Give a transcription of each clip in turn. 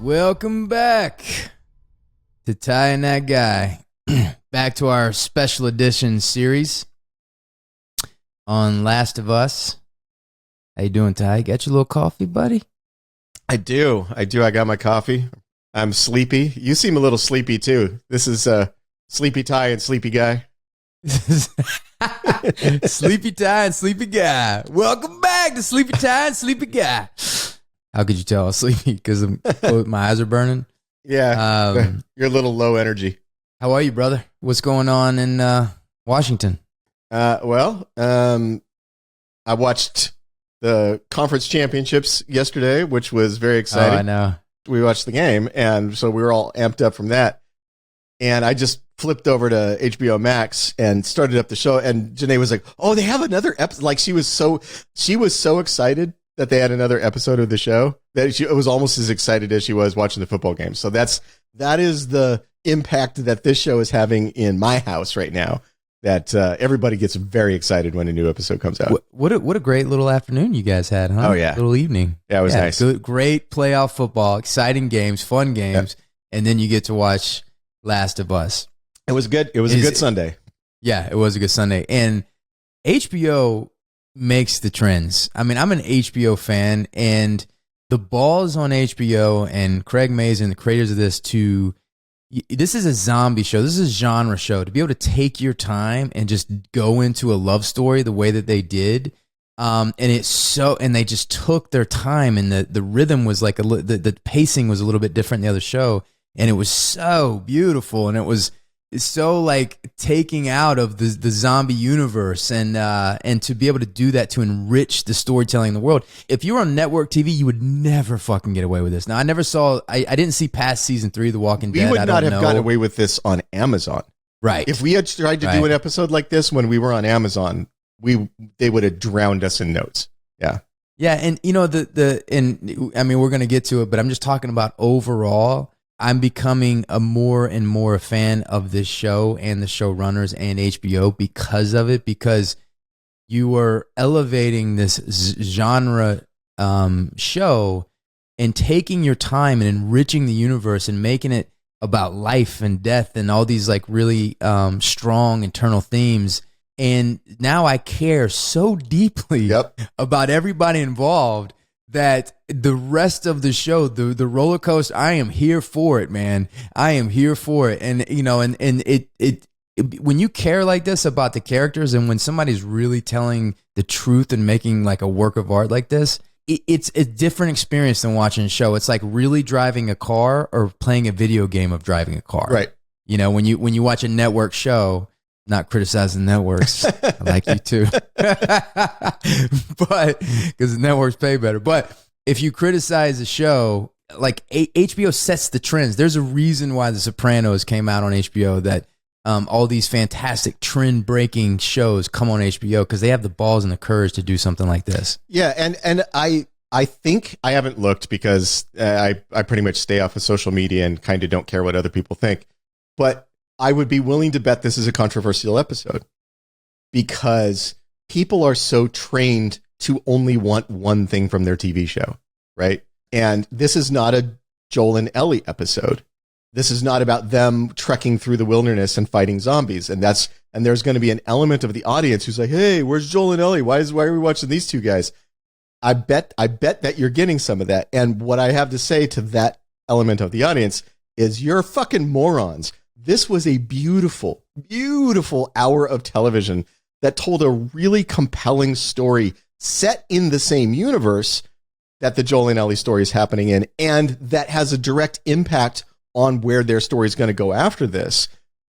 Welcome back to Ty and That Guy. Back to our special edition series on Last of Us. How you doing, Ty? Got your little coffee, buddy? I do. I got my coffee. I'm sleepy. You seem a little sleepy, too. This is Sleepy Ty and Sleepy Guy. Sleepy Ty and Sleepy Guy. Welcome back to Sleepy Ty and Sleepy Guy. How could you tell I was sleepy? Because my eyes are burning? Yeah, you're a little low energy. How are you, brother? What's going on in Washington? I watched the conference championships yesterday, which was very exciting. Oh, I know. We watched the game, and so we were all amped up from that. And I just flipped over to HBO Max and started up the show, and Janae was like, "Oh, they have another episode!" Like she was so excited that they had another episode of the show that it was almost as excited as she was watching the football game. So that is the impact that this show is having in my house right now. That everybody gets very excited when a new episode comes out. What a great little afternoon you guys had, huh? Oh yeah, little evening. Yeah, it was nice. Good, great playoff football, exciting games, fun games, and then you get to watch Last of Us. It was good. It was a good Sunday. Yeah, it was a good Sunday, and HBO makes the trends. I mean, I'm an HBO fan, and the balls on HBO and Craig Mazin, the creators of this, this is a zombie show. This is a genre show. To be able to take your time and just go into a love story the way that they did, and they just took their time, and the rhythm was like the pacing was a little bit different than the other show, and it was so beautiful, and it was so like taking out of the zombie universe, and to be able to do that to enrich the storytelling in the world. If you were on network TV, you would never fucking get away with this. Now, I didn't see past season 3 of The Walking Dead. We would not have gotten away with this on Amazon. Right. If we had tried to do an episode like this when we were on Amazon, they would have drowned us in notes. Yeah. Yeah, and you know I mean, we're going to get to it, but I'm just talking about overall. I'm becoming a more and more a fan of this show and the showrunners and HBO because of it, because you are elevating this genre show and taking your time and enriching the universe and making it about life and death and all these like really strong internal themes. And now I care so deeply about everybody involved that the rest of the show, the roller coaster, I am here for it, man. I am here for it. And, you know, and it when you care like this about the characters, and when somebody's really telling the truth and making like a work of art like this, it's a different experience than watching a show. It's like really driving a car or playing a video game of driving a car. Right. You know, when you watch a network show, not criticizing networks. I like you too. But because the networks pay better. But if you criticize a show, like HBO sets the trends. There's a reason why The Sopranos came out on HBO, that all these fantastic trend-breaking shows come on HBO because they have the balls and the courage to do something like this. Yeah, and I think, I haven't looked because I pretty much stay off of social media and kind of don't care what other people think. But I would be willing to bet this is a controversial episode because people are so trained to only want one thing from their TV show, right? And this is not a Joel and Ellie episode. This is not about them trekking through the wilderness and fighting zombies. And there's going to be an element of the audience who's like, "Hey, where's Joel and Ellie? Why are we watching these two guys?" I bet that you're getting some of that. And what I have to say to that element of the audience is, you're fucking morons. This was a beautiful, beautiful hour of television that told a really compelling story set in the same universe that the Joel and Ellie story is happening in, and that has a direct impact on where their story is going to go after this.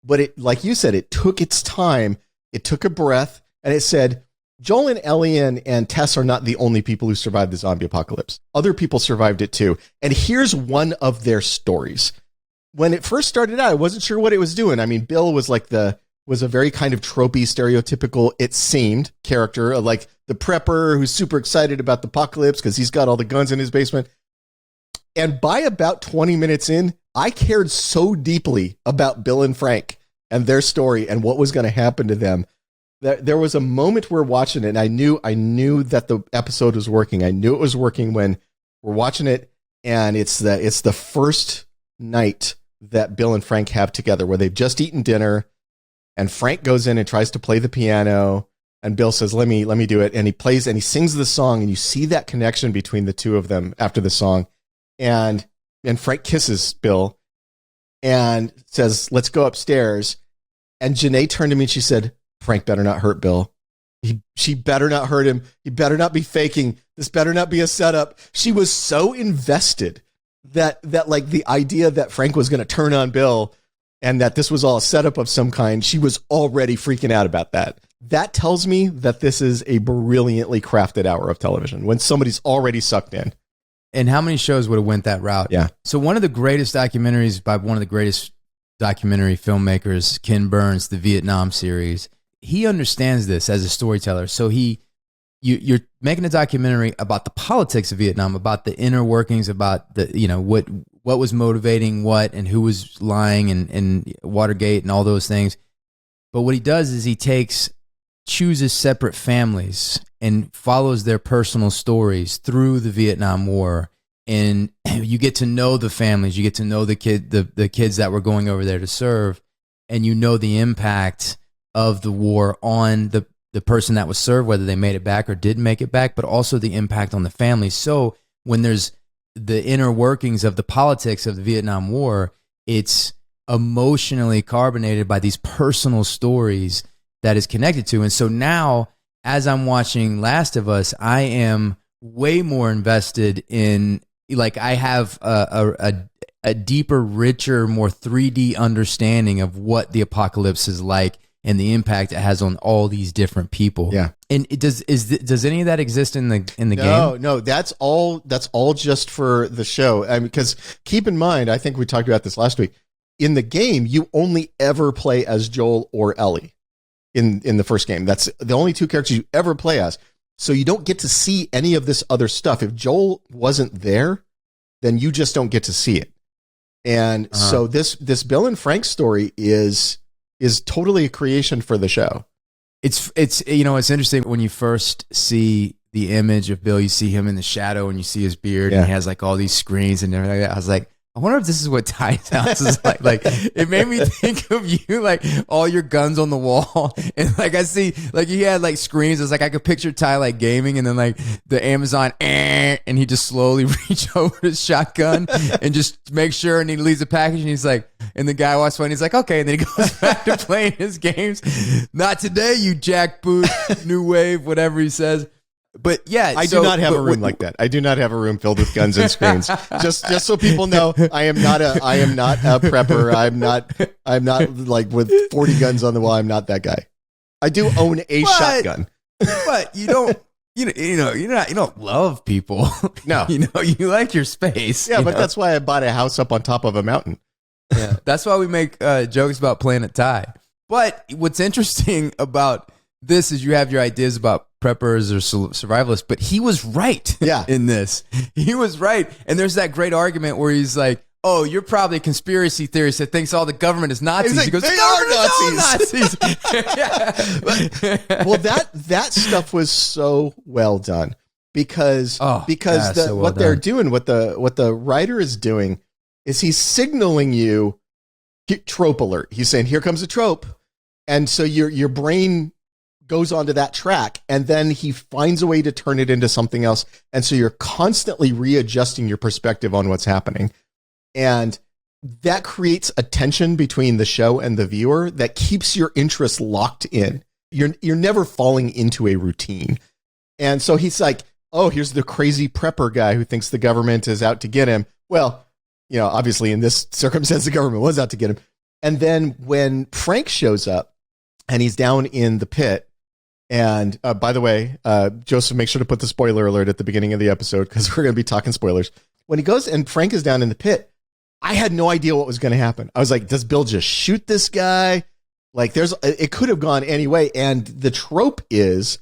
But it, like you said, it took its time, it took a breath, and it said, Joel and Ellie and Tess are not the only people who survived the zombie apocalypse. Other people survived it too. And here's one of their stories. When it first started out, I wasn't sure what it was doing. I mean, Bill was was a very kind of tropey, stereotypical, it seemed, character, like the prepper who's super excited about the apocalypse because he's got all the guns in his basement. And by about 20 minutes in, I cared so deeply about Bill and Franck and their story and what was going to happen to them. There was a moment we're watching it, and I knew that the episode was working. I knew it was working when we're watching it, and it's the first night that Bill and Frank have together, where they've just eaten dinner, and Frank goes in and tries to play the piano, and Bill says, let me do it, and he plays and he sings the song, and you see that connection between the two of them after the song, and Frank kisses Bill and says, let's go upstairs. And Janae turned to me and she said, Frank better not hurt Bill. She better not hurt him. He better not be faking. This better not be a setup. She was so invested that like the idea that Frank was going to turn on Bill and that this was all a setup of some kind, she was already freaking out about that. That tells me that this is a brilliantly crafted hour of television when somebody's already sucked in. And how many shows would have went that route? Yeah. So one of the greatest documentaries by one of the greatest documentary filmmakers, Ken Burns, the Vietnam series, he understands this as a storyteller. So you're making a documentary about the politics of Vietnam, about the inner workings, about the, what was motivating what and who was lying and Watergate and all those things. But what he does is he chooses separate families and follows their personal stories through the Vietnam War. And you get to know the families, you get to know the kids that were going over there to serve, and you know the impact of the war on the person that was served, whether they made it back or didn't make it back, but also the impact on the family. So when there's the inner workings of the politics of the Vietnam War, it's emotionally carbonated by these personal stories that is connected to. And so now, as I'm watching Last of Us, I am way more invested in, like, I have a deeper, richer, more 3D understanding of what the apocalypse is like and the impact it has on all these different people. Yeah. And does any of that exist in the game? No, that's all just for the show. I mean, because keep in mind, I think we talked about this last week. In the game, you only ever play as Joel or Ellie in the first game. That's the only two characters you ever play as. So you don't get to see any of this other stuff. If Joel wasn't there, then you just don't get to see it. And so this Bill and Frank story is totally a creation for the show. It's it's interesting when you first see the image of Bill, you see him in the shadow and you see his beard and he has like all these screens and everything like that. I was like, I wonder if this is what Ty's house is like. Like, it made me think of you, like all your guns on the wall. And like, I see, like, he had like screens. It's like, I could picture Ty like gaming and then like the Amazon, and he just slowly reach over his shotgun and just make sure, and he leaves the package and he's like, and the guy walks by and he's like, okay. And then he goes back to playing his games. Not today, you jackboot, new wave, whatever he says. But yeah, I do not have a room like that. I do not have a room filled with guns and screens. just so people know, I am not a prepper. I'm not like with 40 guns on the wall. I'm not that guy. I do own a shotgun. But you don't, you don't love people. No. You like your space. Yeah, but that's why I bought a house up on top of a mountain. Yeah, that's why we make jokes about Planet Ty. But what's interesting about this is you have your ideas about preppers or survivalists, but he was right in this. He was right. And there's that great argument where he's like, oh, you're probably a conspiracy theorist that thinks all the government is Nazis. Like, he goes, they are Nazis. Well, that stuff was so well done because what they're doing, what the writer is doing is he's signaling you trope alert. He's saying, here comes a trope. And so your brain goes onto that track, and then he finds a way to turn it into something else. And so you're constantly readjusting your perspective on what's happening. And that creates a tension between the show and the viewer that keeps your interest locked in. You're never falling into a routine. And so he's like, oh, here's the crazy prepper guy who thinks the government is out to get him. Well, obviously in this circumstance, the government was out to get him. And then when Frank shows up and he's down in the pit, and by the way, Joseph, make sure to put the spoiler alert at the beginning of the episode because we're going to be talking spoilers. When he goes and Frank is down in the pit, I had no idea what was going to happen. I was like, does Bill just shoot this guy? Like, it could have gone any way. And the trope is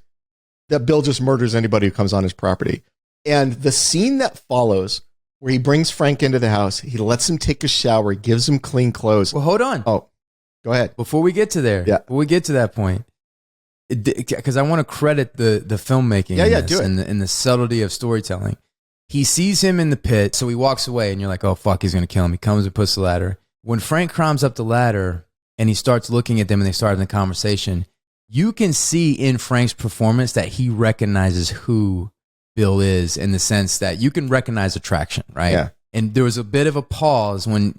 that Bill just murders anybody who comes on his property. And the scene that follows, where he brings Frank into the house, he lets him take a shower, gives him clean clothes. Well, hold on. Oh, go ahead. Before we get to there, before we get to that point, because I want to credit the filmmaking do it. and the subtlety of storytelling. He sees him in the pit, so he walks away, and you're like, oh, fuck, he's going to kill him. He comes and puts the ladder. When Frank climbs up the ladder and he starts looking at them and they start in the conversation, you can see in Frank's performance that he recognizes who Bill is, in the sense that you can recognize attraction, right? Yeah. And there was a bit of a pause when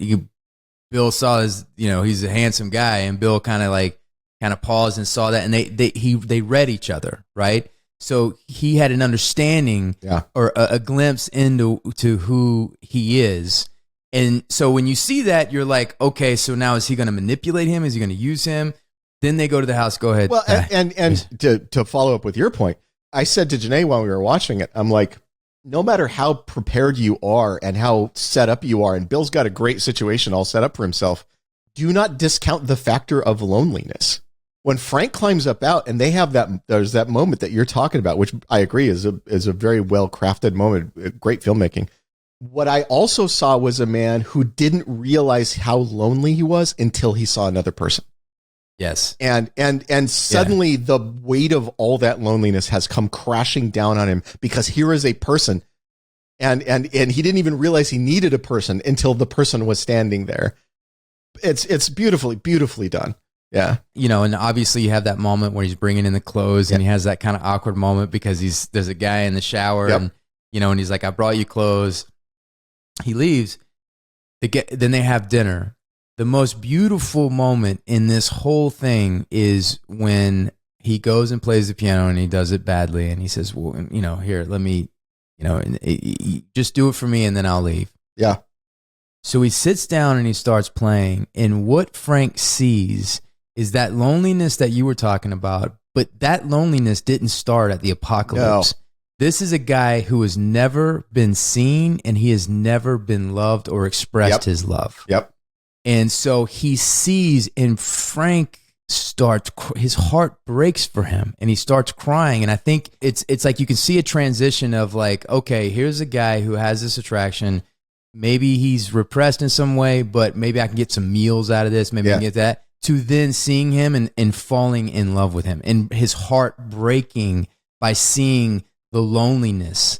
Bill saw his, he's a handsome guy, and Bill kind of paused and saw that, and they read each other, right? So he had an understanding, or a glimpse into who he is. And so when you see that, you're like, okay, so now is he going to manipulate him? Is he going to use him? Then they go to the house. Go ahead. Well, and to follow up with your point, I said to Janae while we were watching it, I'm like, no matter how prepared you are and how set up you are, and Bill's got a great situation all set up for himself, do not discount the factor of loneliness. When Frank climbs up out and they have there's that moment that you're talking about, which I agree is a very well crafted moment, great filmmaking. What I also saw was a man who didn't realize how lonely he was until he saw another person. Yes. And suddenly the weight of all that loneliness has come crashing down on him, because here is a person, and he didn't even realize he needed a person until the person was standing there. It's beautifully done. Yeah. And obviously you have that moment where he's bringing in the clothes, and he has that kind of awkward moment because there's a guy in the shower, and and he's like, I brought you clothes. He leaves. Then they have dinner. The most beautiful moment in this whole thing is when he goes and plays the piano, and he does it badly, and he says, well, here, let me, just do it for me, and then I'll leave. Yeah. So he sits down and he starts playing, and what Frank sees is that loneliness that you were talking about, but that loneliness didn't start at the apocalypse. No. This is a guy who has never been seen, and he has never been loved or expressed his love. Yep. And so he sees, and Frank his heart breaks for him, and he starts crying. And I think it's like you can see a transition of like, okay, here's a guy who has this attraction. Maybe he's repressed in some way, but maybe I can get some meals out of this. Maybe I can get that. To then seeing him and falling in love with him, and his heart breaking by seeing the loneliness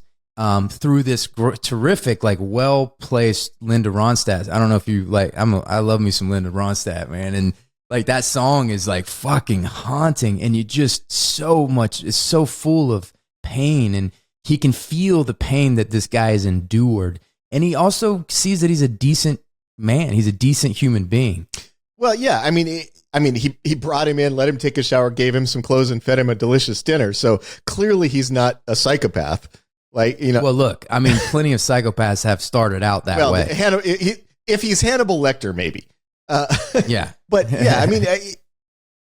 through this terrific, like well-placed Linda Ronstadt. I don't know if you like, I love me some Linda Ronstadt, man. And like that song is like fucking haunting, and you just it's so full of pain, and he can feel the pain that this guy has endured. And he also sees that he's a decent man. He's a decent human being. Well, yeah. I mean, he brought him in, let him take a shower, gave him some clothes, and fed him a delicious dinner. So clearly he's not a psychopath. Like, Well, look, I mean, plenty of psychopaths have started out that way. If he's Hannibal Lecter, maybe. Yeah. But yeah, I mean,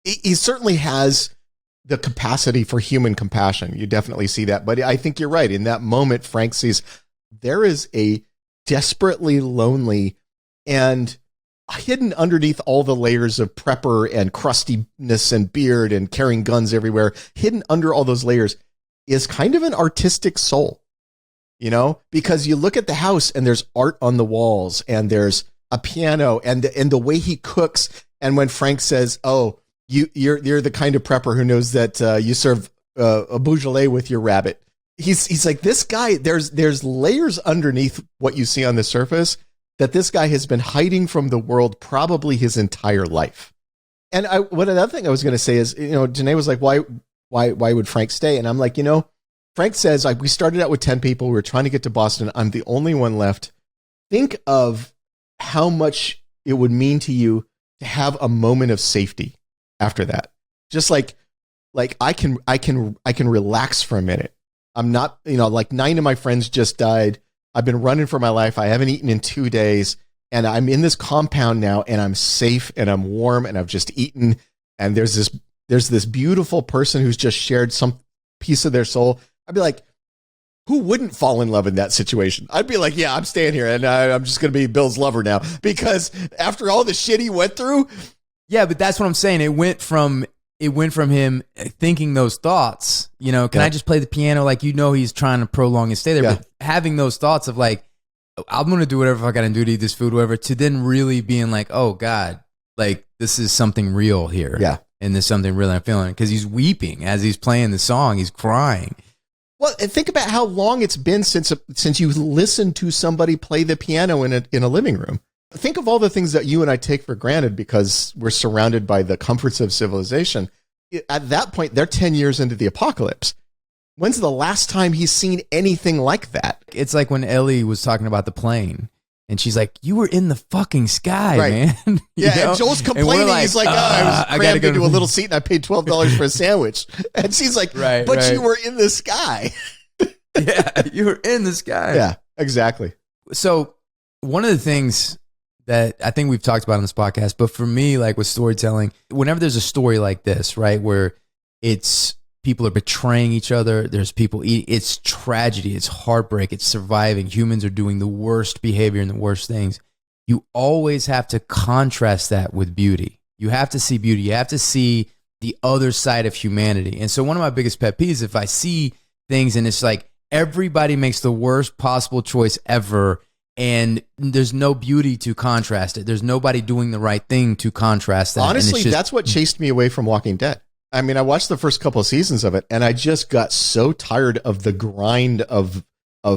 he certainly has the capacity for human compassion. You definitely see that. But I think you're right. In that moment, Frank sees there is a desperately lonely and hidden underneath all the layers of prepper and crustiness and beard and carrying guns everywhere, hidden under all those layers is kind of an artistic soul, because you look at the house and there's art on the walls, and there's a piano, and the way he cooks. And when Frank says, oh, you're the kind of prepper who knows that you serve a Beaujolais with your rabbit. He's like, this guy, there's layers underneath what you see on the surface that this guy has been hiding from the world probably his entire life. And another thing I was going to say is, Janae was like, why would Frank stay? And I'm like, Frank says, like, we started out with 10 people. We were trying to get to Boston. I'm the only one left. Think of how much it would mean to you to have a moment of safety after that. Just like I can relax for a minute. I'm not, like 9 of my friends just died. I've been running for my life. I haven't eaten in 2 days, and I'm in this compound now, and I'm safe, and I'm warm, and I've just eaten. And there's this beautiful person who's just shared some piece of their soul. I'd be like, who wouldn't fall in love in that situation? I'd be like, yeah, I'm staying here, and I'm just going to be Bill's lover now, because after all the shit he went through. Yeah, but that's what I'm saying. It went from him thinking those thoughts, can I just play the piano? Like, he's trying to prolong his stay there, but having those thoughts of like, I'm going to do whatever I got to do to eat this food, whatever, to then really being like, oh God, like this is something real here. Yeah. And there's something real I'm feeling, because he's weeping as he's playing the song. He's crying. Well, and think about how long it's been since you listened to somebody play the piano in a living room. Think of all the things that you and I take for granted because we're surrounded by the comforts of civilization. At that point, they're 10 years into the apocalypse. When's the last time he's seen anything like that? It's like when Ellie was talking about the plane. And she's like, you were in the fucking sky, man. Yeah, and Joel's complaining. Like, he's like, I was crammed into a little seat and I paid $12 for a sandwich. And she's like, but you were in the sky. Yeah, you were in the sky. Yeah, exactly. So one of the things that I think we've talked about on this podcast, but for me, like with storytelling, whenever there's a story like this, right, where it's people are betraying each other, there's people it's tragedy, it's heartbreak, it's surviving, humans are doing the worst behavior and the worst things, you always have to contrast that with beauty. You have to see beauty. You have to see the other side of humanity. And so one of my biggest pet peeves, if I see things and it's like everybody makes the worst possible choice ever and there's no beauty to contrast it, there's nobody doing the right thing to contrast that. Honestly, that's what chased me away from Walking Dead. I mean, I watched the first couple of seasons of it and I just got so tired of the grind of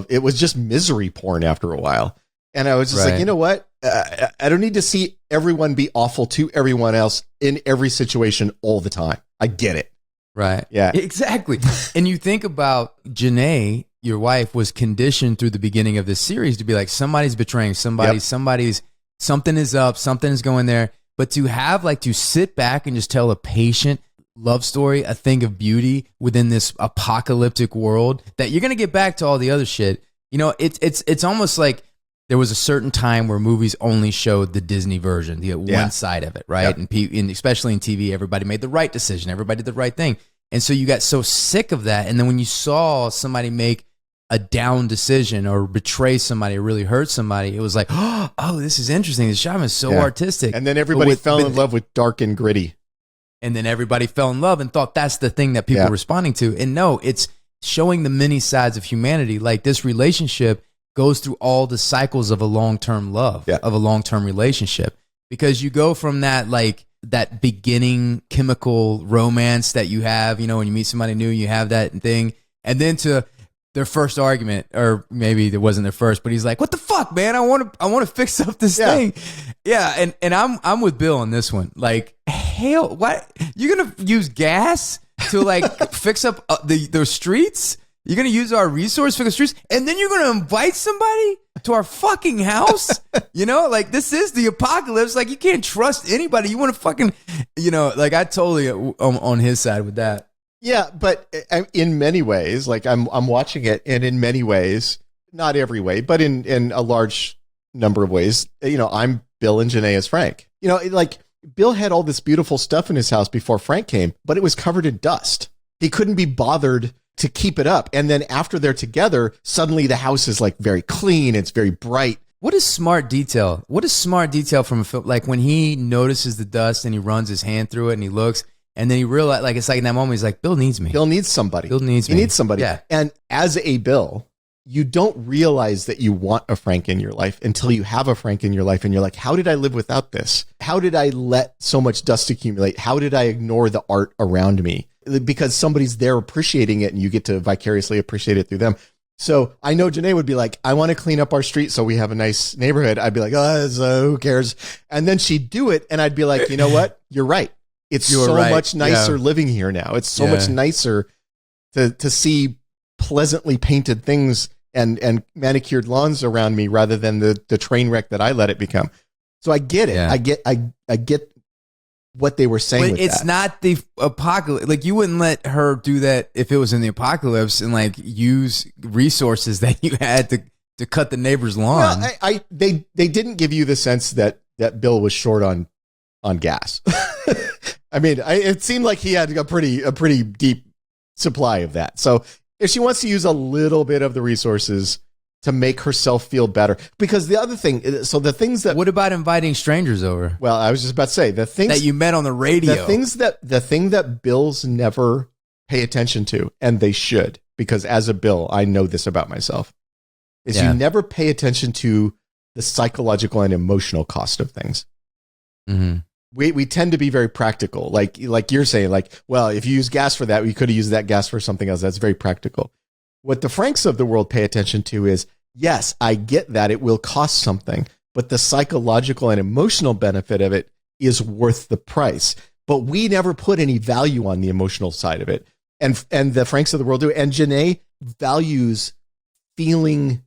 it was just misery porn after a while. And I was just like, you know what? I don't need to see everyone be awful to everyone else in every situation all the time. I get it. Right. Yeah, exactly. And you think about Janae, your wife was conditioned through the beginning of this series to be like, somebody's betraying somebody, something is up, something is going there. But to have to sit back and just tell a patient love story, a thing of beauty within this apocalyptic world that you're going to get back to all the other shit. You know, it's almost like there was a certain time where movies only showed the Disney version, the one side of it, right? Yep. And especially in TV, everybody made the right decision. Everybody did the right thing. And so you got so sick of that. And then when you saw somebody make a down decision or betray somebody or really hurt somebody, it was like, oh, this is interesting. The shaman is so artistic. And then everybody fell in love with dark and gritty. And then everybody fell in love and thought that's the thing that people were responding to. And no, it's showing the many sides of humanity. Like this relationship goes through all the cycles of a long-term love, of a long-term relationship. Because you go from that, like that beginning chemical romance that you have, you know, when you meet somebody new, you have that thing. And then to their first argument, or maybe it wasn't their first, but he's like, what the fuck, man? I want to fix up this thing. Yeah. And I'm with Bill on this one. Like, hell, what? You're going to use gas to like fix up the streets? You're going to use our resource for the streets? And then you're going to invite somebody to our fucking house? You know, like this is the apocalypse. Like you can't trust anybody. You want to fucking, you know, like I totally on his side with that. Yeah, but in many ways, like I'm watching it, and in many ways, not every way, but in a large number of ways, you know, I'm Bill and Janae as Frank. You know, like Bill had all this beautiful stuff in his house before Frank came, but it was covered in dust. He couldn't be bothered to keep it up. And then after they're together, suddenly the house is like very clean. It's very bright. What is smart detail? What is smart detail from a film? Like when he notices the dust and he runs his hand through it and he looks. And then he realized, like, it's like in that moment, he's like, Bill needs me. Bill needs somebody. Bill needs me. He needs somebody. Yeah. And as a Bill, you don't realize that you want a Frank in your life until you have a Frank in your life. And you're like, how did I live without this? How did I let so much dust accumulate? How did I ignore the art around me? Because somebody's there appreciating it and you get to vicariously appreciate it through them. So I know Janae would be like, I want to clean up our street so we have a nice neighborhood. I'd be like, oh, so who cares? And then she'd do it. And I'd be like, you know what? You're right. It's so much nicer living here now. It's so much nicer to see pleasantly painted things and manicured lawns around me rather than the train wreck that I let it become. So I get it. Yeah. I get what they were saying. But it's not the apocalypse. Like you wouldn't let her do that if it was in the apocalypse and like use resources that you had to cut the neighbor's lawn. Well, they didn't give you the sense that Bill was short on gas. I mean, it seemed like he had a pretty deep supply of that. So if she wants to use a little bit of the resources to make herself feel better, because the other thing, so the things that... What about inviting strangers over? Well, I was just about to say, the things... That you met on the radio. The thing that Bills never pay attention to, and they should, because as a Bill, I know this about myself, is you never pay attention to the psychological and emotional cost of things. Mm-hmm. We tend to be very practical. Like you're saying, like, well, if you use gas for that, we could have used that gas for something else. That's very practical. What the Franks of the world pay attention to is, yes, I get that it will cost something, but the psychological and emotional benefit of it is worth the price. But we never put any value on the emotional side of it. And the Franks of the world do. And Janae values feeling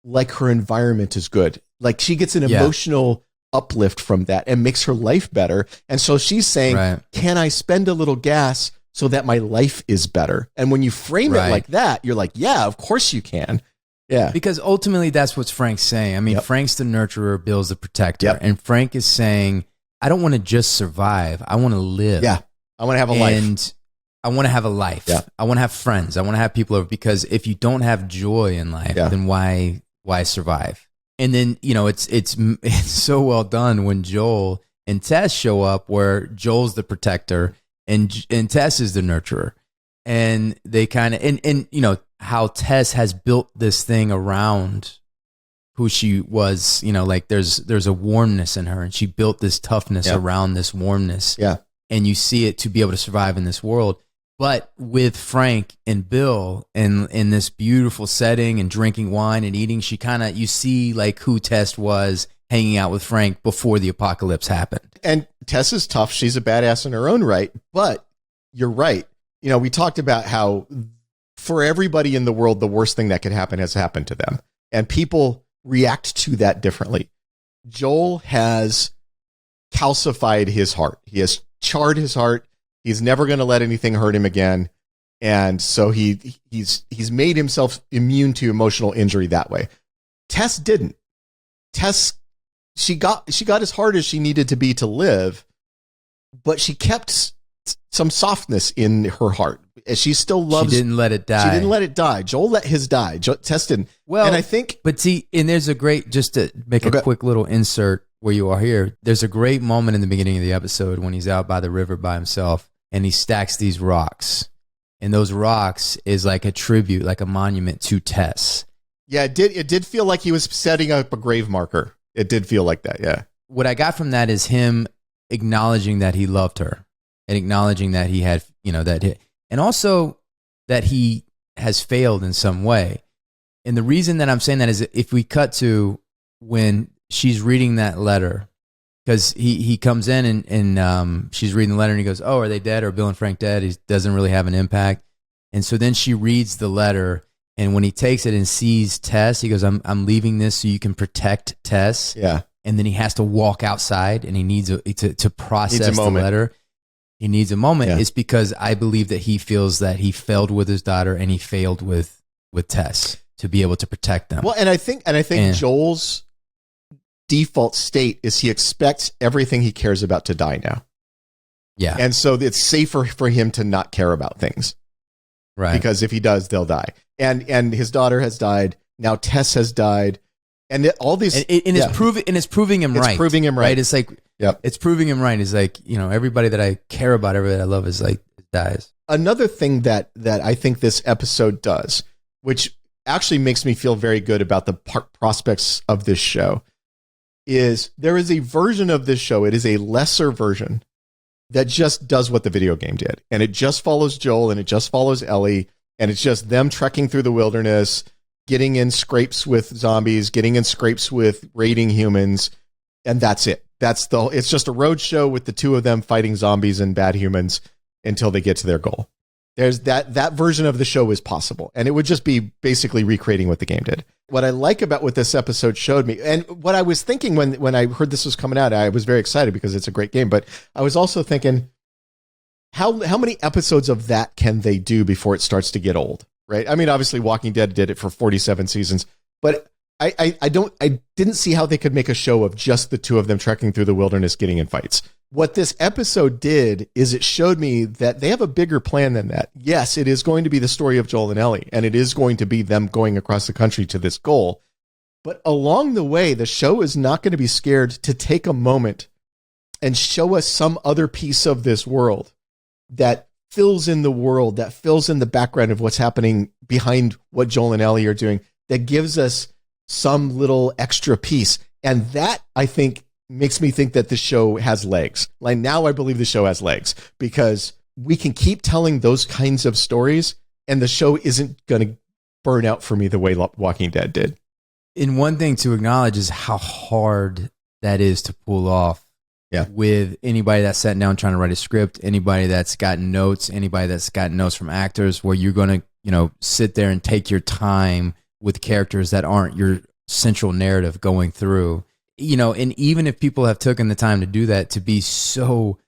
like her environment is good. Like she gets an emotional uplift from that and makes her life better. And so she's saying, can I spend a little gas so that my life is better? And when you frame it like that, you're like, yeah, of course you can. Yeah. Because ultimately that's what Frank's saying. I mean, Frank's the nurturer, Bill's the protector. And Frank is saying, I don't want to just survive. I want to live. Yeah. I want to have a life. And I want to have a life. Yeah. I want to have friends. I want to have people over, because if you don't have joy in life, then why survive? And then, you know, it's so well done when Joel and Tess show up, where Joel's the protector and Tess is the nurturer. And they kind of, and you know, how Tess has built this thing around who she was, you know, like there's a warmness in her, and she built this toughness around this warmness. Yeah. And you see it to be able to survive in this world. But with Frank and Bill in this beautiful setting and drinking wine and eating, you see like who Tess was hanging out with Frank before the apocalypse happened. And Tess is tough. She's a badass in her own right. But you're right. You know, we talked about how for everybody in the world, the worst thing that could happen has happened to them. And people react to that differently. Joel has calcified his heart. He has charred his heart. He's never going to let anything hurt him again. And so he's made himself immune to emotional injury that way. Tess didn't. Tess, she got as hard as she needed to be to live, but she kept some softness in her heart. She still loves. She didn't let it die. She didn't let it die. Joel let his die. Tess didn't. Well, and I think, but see, and there's a great, just to make a quick little insert where you are here. There's a great moment in the beginning of the episode when he's out by the river by himself and he stacks these rocks, and those rocks is like a tribute, like a monument to Tess. Yeah, it did feel like he was setting up a grave marker. It did feel like that. Yeah. What I got from that is him acknowledging that he loved her and acknowledging that he had, you know, and also that he has failed in some way. And the reason that I'm saying that is if we cut to when she's reading that letter, because he comes in and she's reading the letter and he goes, oh, are they dead? Are Bill and Frank dead? He doesn't really have an impact. And so then she reads the letter, and when he takes it and sees Tess, he goes, I'm leaving this so you can protect Tess. Yeah. And then he has to walk outside, and he needs to process the letter. He needs a moment. Yeah. It's because I believe that he feels that he failed with his daughter and he failed with Tess to be able to protect them. Well, and I think Joel's default state is he expects everything he cares about to die now. Yeah. And so it's safer for him to not care about things. Right. Because if he does, they'll die. And his daughter has died. Now Tess has died. And all these, it's proving him right. It's proving him right. It's like, it's proving him right. It's like, you know, everybody that I care about, everybody that I love is like, dies. Another thing that I think this episode does, which actually makes me feel very good about the prospects of this show, is there is a version of this show. It is a lesser version that just does what the video game did. And it just follows Joel and it just follows Ellie. And it's just them trekking through the wilderness, getting in scrapes with zombies, getting in scrapes with raiding humans. And that's it. It's just a road show with the two of them fighting zombies and bad humans until they get to their goal. There's that version of the show is possible. And it would just be basically recreating what the game did. What I like about what this episode showed me, and what I was thinking when I heard this was coming out, I was very excited because it's a great game, but I was also thinking, how many episodes of that can they do before it starts to get old, right? I mean, obviously Walking Dead did it for 47 seasons, but I didn't see how they could make a show of just the two of them trekking through the wilderness, getting in fights. What this episode did is it showed me that they have a bigger plan than that. Yes, it is going to be the story of Joel and Ellie, and it is going to be them going across the country to this goal. But along the way, the show is not going to be scared to take a moment and show us some other piece of this world that fills in the world, that fills in the background of what's happening behind what Joel and Ellie are doing, that gives us some little extra piece. And that, I think, makes me think that the show has legs. Like now I believe the show has legs because we can keep telling those kinds of stories and the show isn't going to burn out for me the way Walking Dead did. And one thing to acknowledge is how hard that is to pull off. Yeah. With anybody that's sat down trying to write a script, anybody that's gotten notes, anybody that's gotten notes from actors, where you're going to, sit there and take your time with characters that aren't your central narrative going through, and even if people have taken the time to do that, to be so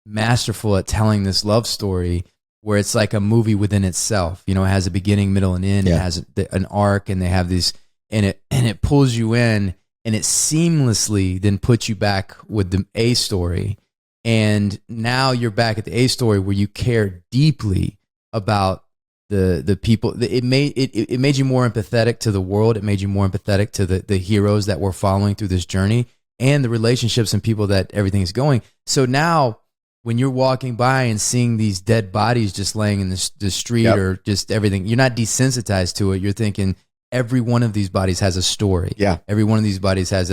masterful at telling this love story where it's like a movie within itself, it has a beginning, middle, and end. It has an arc, and they have these, and it pulls you in. And it seamlessly then puts you back with the A story. And now you're back at the A story where you care deeply about the people. It made you more empathetic to the world. It made you more empathetic to the heroes that we're following through this journey and the relationships and people that everything is going. So now when you're walking by and seeing these dead bodies just laying in the street or just everything, you're not desensitized to it. You're thinking, every one of these bodies has a story. Yeah. Every one of these bodies has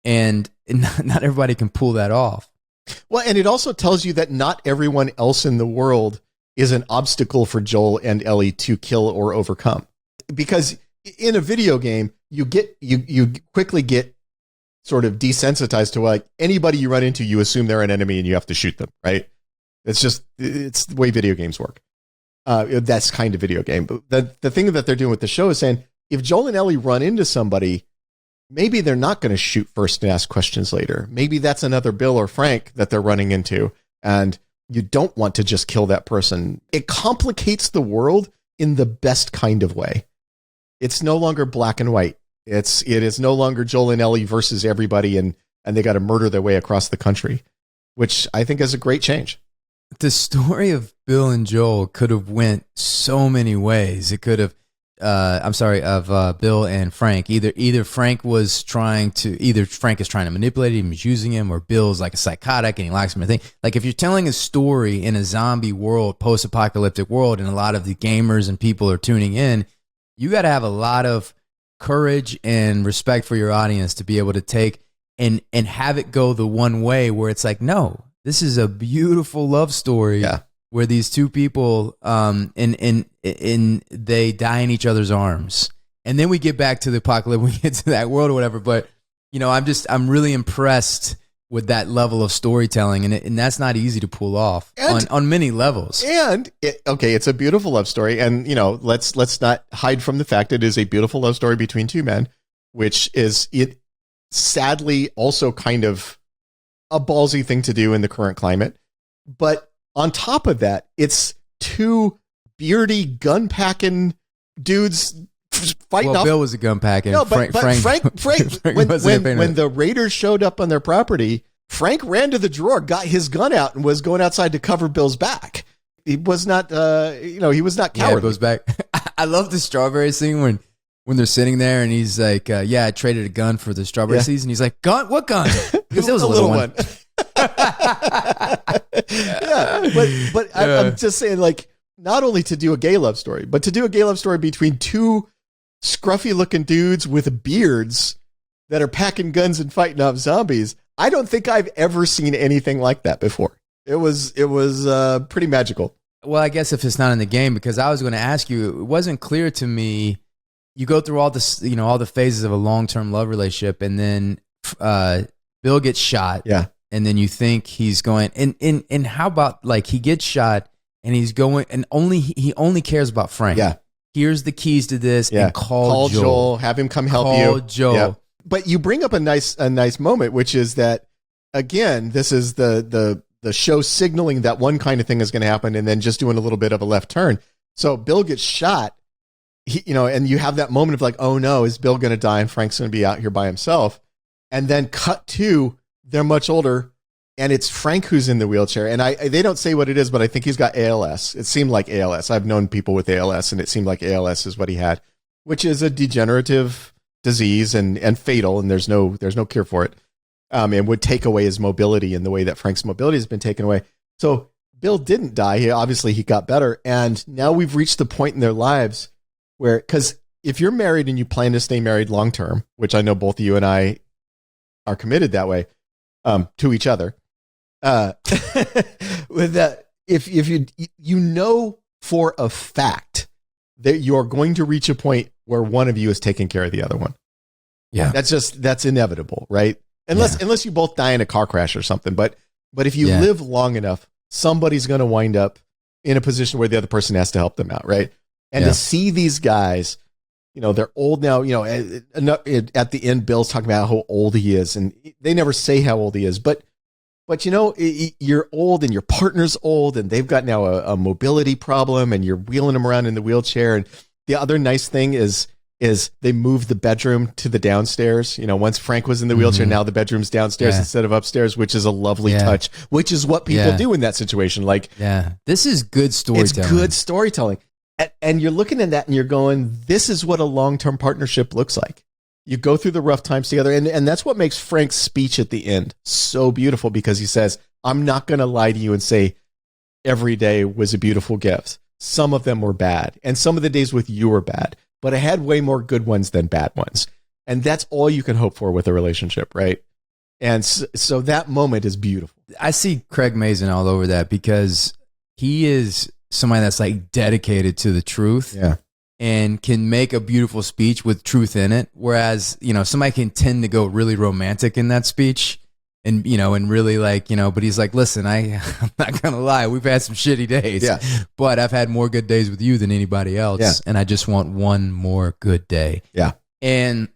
and not everybody can pull that off. Well, and it also tells you that not everyone else in the world is an obstacle for Joel and Ellie to kill or overcome. Because in a video game, you quickly get sort of desensitized to like anybody you run into, you assume they're an enemy and you have to shoot them, right? It's the way video games work. That's kind of video game. But the thing that they're doing with the show is saying, if Joel and Ellie run into somebody, maybe they're not going to shoot first and ask questions later. Maybe that's another Bill or Frank that they're running into, and you don't want to just kill that person. It complicates the world in the best kind of way. It's no longer black and white. It is no longer Joel and Ellie versus everybody, and they got to murder their way across the country, which I think is a great change. The story of Bill and Joel could have went so many ways. It could have. Bill and Frank. Either Frank is trying to manipulate him, he's using him, or Bill's like a psychotic and he likes him. I think like if you're telling a story in a zombie world, post-apocalyptic world, and a lot of the gamers and people are tuning in, you got to have a lot of courage and respect for your audience to be able to take and have it go the one way where it's like, no, this is a beautiful love story. Yeah. Where these two people and they die in each other's arms, and then we get back to the apocalypse, we get to that world or whatever. But I'm really impressed with that level of storytelling, and that's not easy to pull off on many levels. And it's a beautiful love story, and let's not hide from the fact it is a beautiful love story between two men, which is it sadly also kind of a ballsy thing to do in the current climate, but. On top of that, it's two beardy gun-packing dudes fighting off. Bill was a gun-packing. No, but Frank when the Raiders showed up on their property, Frank ran to the drawer, got his gun out, and was going outside to cover Bill's back. He was not, he was not cowardly. Yeah, Bill's back. I love the strawberry scene when they're sitting there and he's like, I traded a gun for the strawberry seeds. And he's like, gun? What gun? Because it was a little one. I'm just saying, like, not only to do a gay love story, but to do a gay love story between two scruffy looking dudes with beards that are packing guns and fighting off zombies. I don't think I've ever seen anything like that before. It was pretty magical. Well, I guess if it's not in the game, because I was going to ask you, it wasn't clear to me. You go through all this, all the phases of a long-term love relationship, and then Bill gets shot. Yeah. And then you think he's going, and how about like he gets shot and he's going, and he only cares about Frank. Yeah. Here's the keys to this, and call Joel, have him come help you. Call Joel. Yeah. But you bring up a nice moment, which is that again, this is the show signaling that one kind of thing is going to happen, and then just doing a little bit of a left turn. So Bill gets shot, and you have that moment of like, oh no, is Bill going to die and Frank's going to be out here by himself? And then cut to. They're much older, and it's Frank who's in the wheelchair. And they don't say what it is, but I think he's got ALS. It seemed like ALS. I've known people with ALS, and it seemed like ALS is what he had, which is a degenerative disease and fatal, and there's no cure for it, and would take away his mobility in the way that Frank's mobility has been taken away. So Bill didn't die. He got better, and now we've reached the point in their lives where, because if you're married and you plan to stay married long term, which I know both you and I are committed that way. To each other, with that, if you know for a fact that you're going to reach a point where one of you is taking care of the other one. Yeah. That's inevitable, right? Unless you both die in a car crash or something. But if you live long enough, somebody's going to wind up in a position where the other person has to help them out, right? And to see these guys, they're old now, at the end, Bill's talking about how old he is, and they never say how old he is, but you're old and your partner's old and they've got now a mobility problem and you're wheeling them around in the wheelchair. And the other nice thing is they moved the bedroom to the downstairs. Once Frank was in the wheelchair, now the bedroom's downstairs instead of upstairs, which is a lovely touch, which is what people do in that situation. This is good storytelling. It's good storytelling. And you're looking at that and you're going, this is what a long-term partnership looks like. You go through the rough times together. And that's what makes Frank's speech at the end so beautiful, because he says, I'm not going to lie to you and say every day was a beautiful gift. Some of them were bad. And some of the days with you were bad. But I had way more good ones than bad ones. And that's all you can hope for with a relationship, right? And so that moment is beautiful. I see Craig Mazin all over that, because he is somebody that's like dedicated to the truth. Yeah. And can make a beautiful speech with truth in it. Whereas, somebody can tend to go really romantic in that speech and, and really but he's like, listen, I'm not going to lie. We've had some shitty days, but I've had more good days with you than anybody else. Yeah. And I just want one more good day. Yeah. And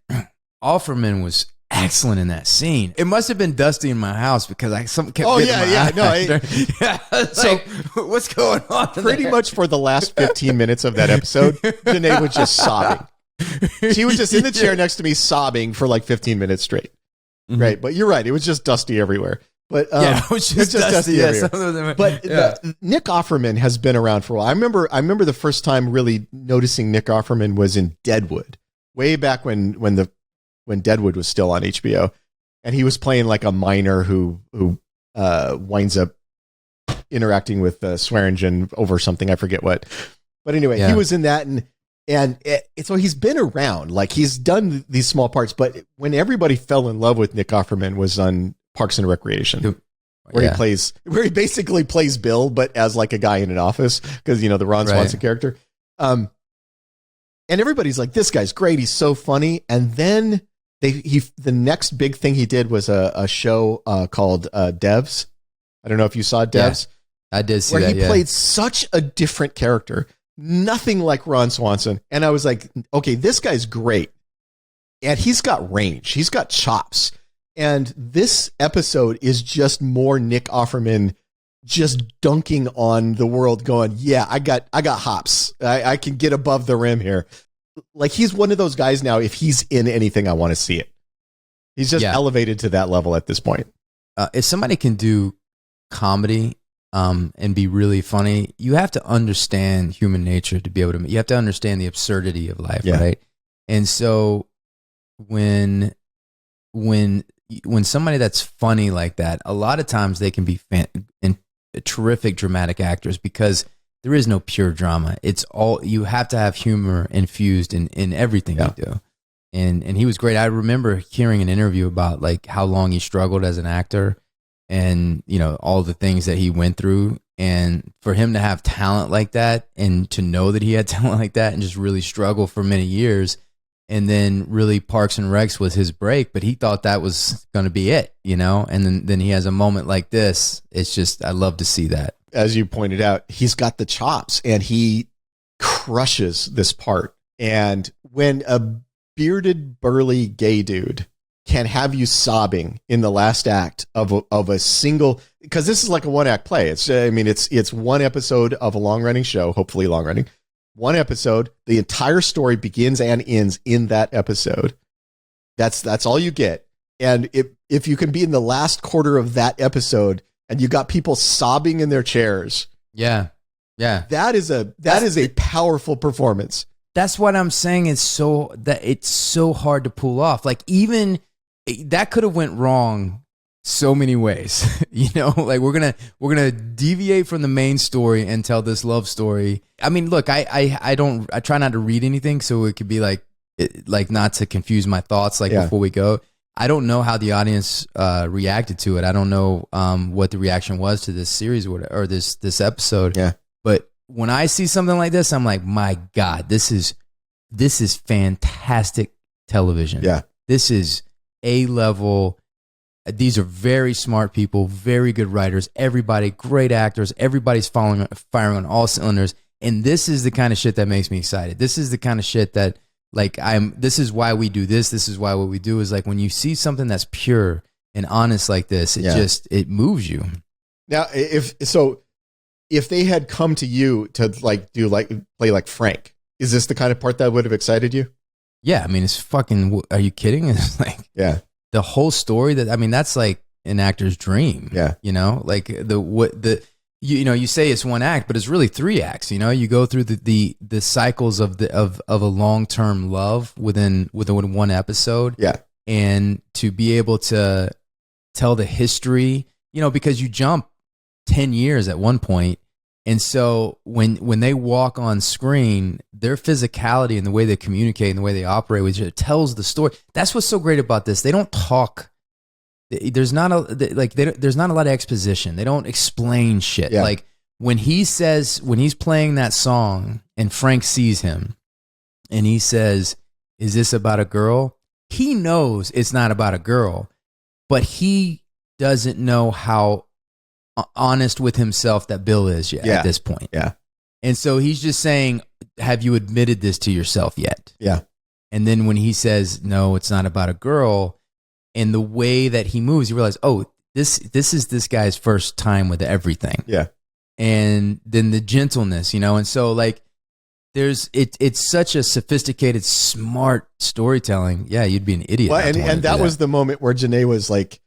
Offerman was excellent in that scene. It must have been dusty in my house because something kept hitting my eye. So what's going on? Pretty much for the last 15 minutes of that episode, Janae was just sobbing. She was just in the chair next to me sobbing for like 15 minutes straight. Mm-hmm. Right. But you're right. It was just dusty everywhere. But it was just dusty everywhere. But Nick Offerman has been around for a while. I remember the first time really noticing Nick Offerman was in Deadwood, way back when Deadwood was still on HBO, and he was playing like a miner who winds up interacting with Swearingen over something. I forget what, but anyway, he was in that, and so he's been around, like he's done these small parts. But when everybody fell in love with Nick Offerman was on Parks and Recreation, where he basically plays Bill, but as like a guy in an office, because the Ron Swanson character. And everybody's like, this guy's great. He's so funny. And then the next big thing he did was a show called Devs. I don't know if you saw Devs. Yeah, I did see where that. He played such a different character, nothing like Ron Swanson. And I was like, okay, this guy's great. And he's got range. He's got chops. And this episode is just more Nick Offerman just dunking on the world, going, yeah, I got hops. I can get above the rim here. Like, he's one of those guys now, if he's in anything, I want to see it. He's just elevated to that level at this point. If somebody can do comedy and be really funny, you have to understand human nature to be able to, you have to understand the absurdity of life, right? And so when somebody that's funny like that, a lot of times they can be terrific dramatic actors, because there is no pure drama. It's all, you have to have humor infused in everything you do. And he was great. I remember hearing an interview about like how long he struggled as an actor, and all the things that he went through. And for him to have talent like that, and to know that he had talent like that, and just really struggle for many years, and then really Parks and Recs was his break, but he thought that was going to be it, and then he has a moment like this. It's just, I love to see that. As you pointed out, he's got the chops and he crushes this part. And when a bearded, burly gay dude can have you sobbing in the last act of a single, because this is like a one-act play. It's one episode of a long-running show, hopefully long-running. One episode, the entire story begins and ends in that episode. That's all you get. And if you can be in the last quarter of that episode and you got people sobbing in their chairs, that is a powerful performance. That's what I'm saying. It's so hard to pull off. Like, even that could have went wrong so many ways. Like, we're gonna deviate from the main story and tell this love story. I mean, look, I try not to read anything, so it could be like not to confuse my thoughts before we go. I don't know how the audience reacted to it. I don't know what the reaction was to this series or this episode. Yeah. But when I see something like this, I'm like, my God, this is fantastic television. Yeah. This is A-level. These are very smart people, very good writers, everybody, great actors, everybody's firing on all cylinders. And this is the kind of shit that makes me excited. This is the kind of shit that, like, this is why we do this. This is why what we do is, like, when you see something that's pure and honest like this, it moves you. Now, if they had come to you to play like Franck, is this the kind of part that would have excited you? Yeah. I mean, it's fucking, are you kidding? It's like, yeah, the whole story that's like an actor's dream. Yeah. You know, like you say it's one act, but it's really 3 acts. You know, you go through the cycles of a long-term love within one episode. Yeah. And to be able to tell the history, you know, because you jump 10 years at one point. And so when they walk on screen, their physicality and the way they communicate and the way they operate with each other tells the story. That's what's so great about this. They don't talk. There's not a lot of exposition. They don't explain shit. Yeah. Like when he's playing that song and Franck sees him and he says, "Is this about a girl?" He knows it's not about a girl, but he doesn't know how honest with himself that Bill is at this point. Yeah. And so he's just saying, have you admitted this to yourself yet? Yeah. And then when he says, no, it's not about a girl, and the way that he moves, you realize, oh, this is this guy's first time with everything. Yeah. And then the gentleness, you know, and so like it's such a sophisticated, smart storytelling. Yeah, you'd be an idiot. Well, and that was the moment where Janae was like,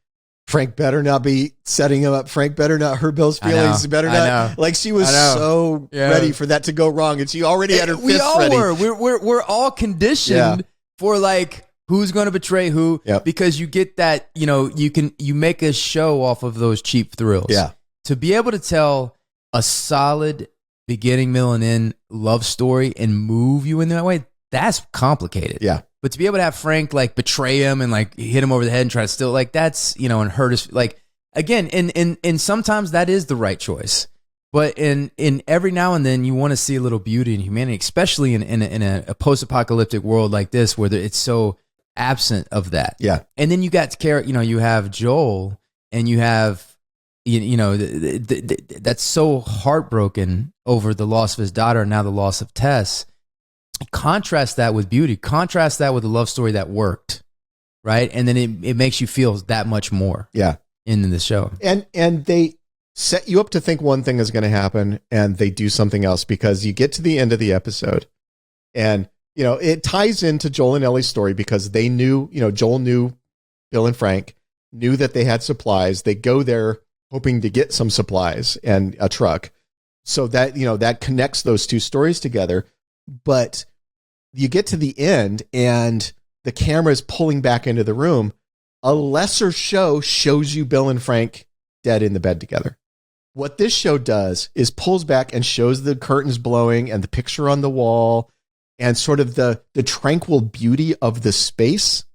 Franck better not be setting him up. Franck better not hurt Bill's feelings. Better not. Like she was so ready for that to go wrong, and she already had her fists ready. We're all conditioned for like who's going to betray who, because you get that, you know, you make a show off of those cheap thrills. Yeah. To be able to tell a solid beginning, middle, and end love story and move you in that way, that's complicated. Yeah. But to be able to have Franck like betray him and like hit him over the head and try to steal, like that's, you know, and hurt his, like, again, and sometimes that is the right choice. But in every now and then you want to see a little beauty in humanity, especially in a post-apocalyptic world like this where it's so absent of that. Yeah. And then you got, you know, you have Joel and you have, you know, that's so heartbroken over the loss of his daughter and now the loss of Tess. Contrast that with beauty. Contrast that with a love story that worked, right? And then it makes you feel that much more. Yeah, in the show. And they set you up to think one thing is going to happen, and they do something else because you get to the end of the episode, and you know it ties into Joel and Ellie's story because they knew, you know, Joel knew Bill and Franck, knew that they had supplies. They go there hoping to get some supplies and a truck, so that, you know, that connects those two stories together. But you get to the end and the camera is pulling back into the room. A lesser show shows you Bill and Franck dead in the bed together. What this show does is pulls back and shows the curtains blowing and the picture on the wall and sort of the tranquil beauty of the space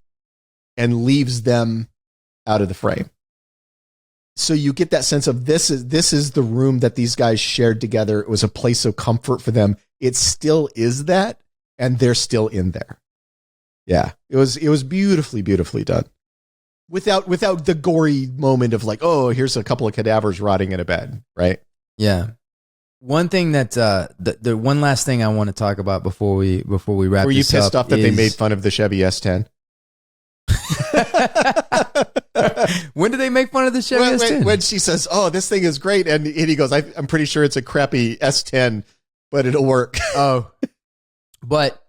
and leaves them out of the frame. So you get that sense of this is the room that these guys shared together. It was a place of comfort for them. It still is that. And they're still in there. Yeah, it was beautifully, beautifully done. Without the gory moment of like, oh, here's a couple of cadavers rotting in a bed, right? Yeah. One thing that the one last thing I want to talk about before we wrap this up. Were you pissed off that they made fun of the Chevy S10? When did they make fun of the Chevy S10? When she says, "Oh, this thing is great," and he goes, "I'm pretty sure it's a crappy S10, but it'll work." Oh. But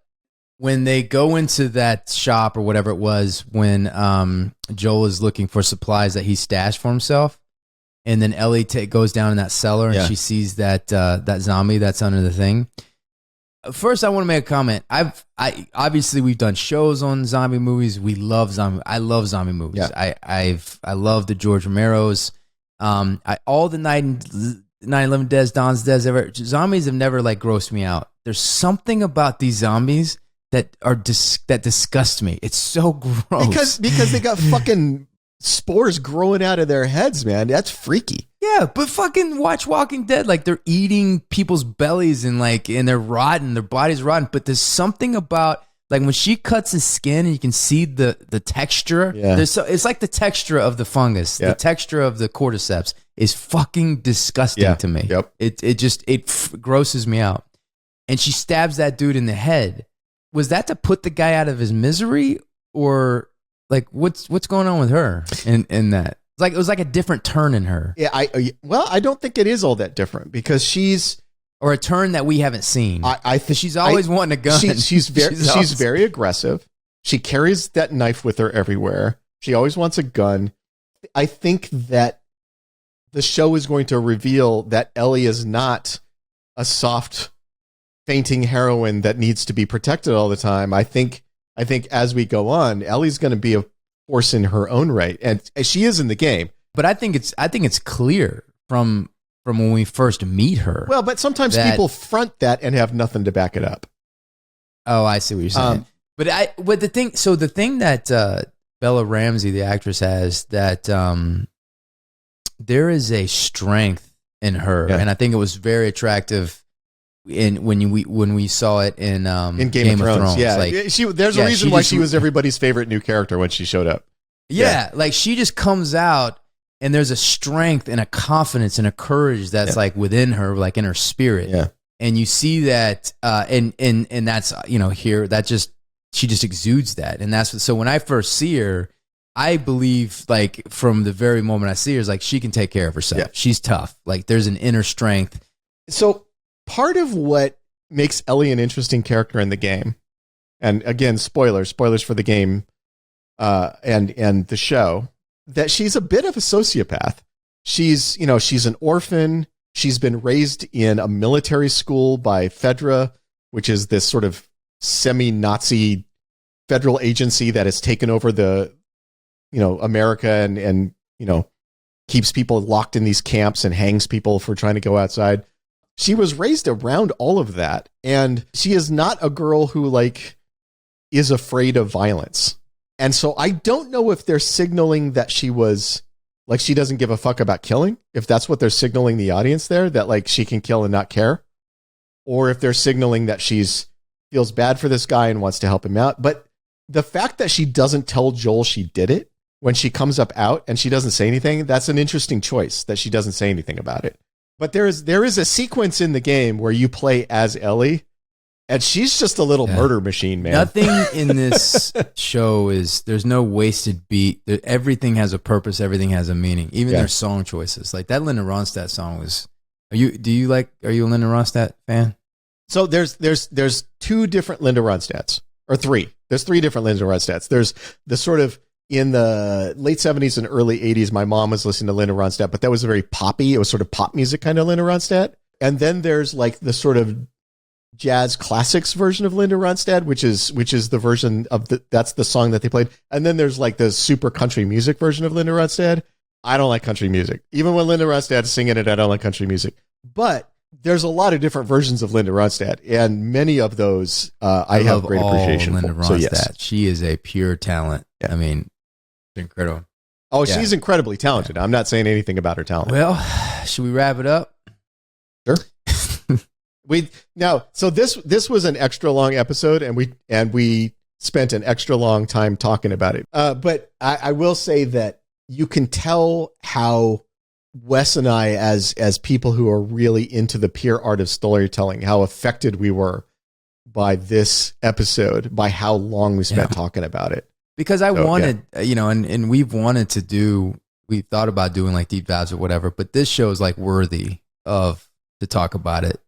when they go into that shop or whatever it was, when Joel is looking for supplies that he stashed for himself, and then Ellie goes down in that cellar and she sees that zombie that's under the thing. First, I want to make a comment. I obviously we've done shows on zombie movies. We love zombie. I love zombie movies. Yeah. I love the George Romero's. All the 9/11 Deaths, Dawn's Deaths ever. Zombies have never like grossed me out. There's something about these zombies that disgust me. It's so gross because they got fucking spores growing out of their heads, man. That's freaky. Yeah, but fucking watch Walking Dead. Like they're eating people's bellies and they're rotten. Their body's rotten. But there's something about like when she cuts his skin and you can see the texture. Yeah. It's like the texture of the fungus. Yeah. The texture of the cordyceps is fucking disgusting to me. Yep. It grosses me out. And she stabs that dude in the head. Was that to put the guy out of his misery, or like what's going on with her in that? Like it was like a different turn in her. Yeah, I don't think it is all that different because she's or a turn that we haven't seen. I think she's always wanting a gun. She's very aggressive. She carries that knife with her everywhere. She always wants a gun. I think that the show is going to reveal that Ellie is not a soft, fainting heroine that needs to be protected all the time. I think as we go on, Ellie's going to be a force in her own right, and she is in the game. But I think it's clear from when we first meet her. Well, but sometimes people front that and have nothing to back it up. Oh, I see what you're saying. But the thing that Bella Ramsey, the actress, has that there is a strength in her, and I think it was very attractive when we saw it in Game of Thrones. Yeah, like, there's a reason why she was everybody's favorite new character when she showed up. Yeah, like she just comes out and there's a strength and a confidence and a courage that's like within her, like in her spirit. Yeah. And you see that and that's here that she just exudes that. And so when I first see her, I believe like from the very moment I see her is like she can take care of herself. Yeah. She's tough. Like there's an inner strength. So part of what makes Ellie an interesting character in the game, and again, spoilers for the game and the show, that she's a bit of a sociopath. She's an orphan. She's been raised in a military school by Fedra, which is this sort of semi-Nazi federal agency that has taken over America and keeps people locked in these camps and hangs people for trying to go outside. She was raised around all of that, and she is not a girl who is afraid of violence. And so I don't know if they're signaling that she was she doesn't give a fuck about killing, if that's what they're signaling the audience there, that she can kill and not care, or if they're signaling that feels bad for this guy and wants to help him out. But the fact that she doesn't tell Joel she did it when she comes up out and she doesn't say anything, that's an interesting choice, that she doesn't say anything about it. But there is a sequence in the game where you play as Ellie, and she's just a little murder machine, man. Nothing in this show there's no wasted beat. Everything has a purpose. Everything has a meaning. Even their song choices. Like that Linda Ronstadt song was. Are you a Linda Ronstadt fan? So there's two different Linda Ronstadts, or three. There's three different Linda Ronstadts. There's the sort of in the late 70s and early 80s, my mom was listening to Linda Ronstadt, but that was very poppy. It was sort of pop music kind of Linda Ronstadt. And then there's the sort of jazz classics version of Linda Ronstadt, which is the version of that's the song that they played. And then there's the super country music version of Linda Ronstadt. I don't like country music. Even when Linda Ronstadt is singing it, I don't like country music. But there's a lot of different versions of Linda Ronstadt, and many of those I have great appreciation Linda for. Ronstadt. So yes, she is a pure talent. Yeah. I mean, it's incredible. Oh, she's incredibly talented. Yeah. I'm not saying anything about her talent. Well, should we wrap it up? Sure. So this was an extra long episode, and we spent an extra long time talking about it. But I will say that you can tell how Wes and I, as people who are really into the pure art of storytelling, how affected we were by this episode, by how long we spent talking about it. Because I wanted, and we've wanted to do, we've thought about doing deep dives or whatever, but this show is worthy of to talk about it,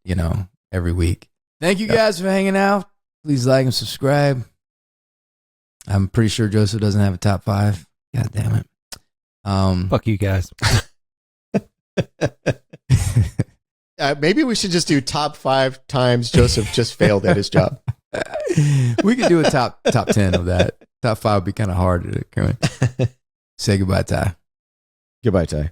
every week. Thank you guys for hanging out. Please like and subscribe. I'm pretty sure Joseph doesn't have a top 5. God damn it. Fuck you guys. Maybe we should just do top 5 times Joseph just failed at his job. We could do a top 10 of that. Top 5 would be kind of hard to say goodbye, Ty. Goodbye, Ty.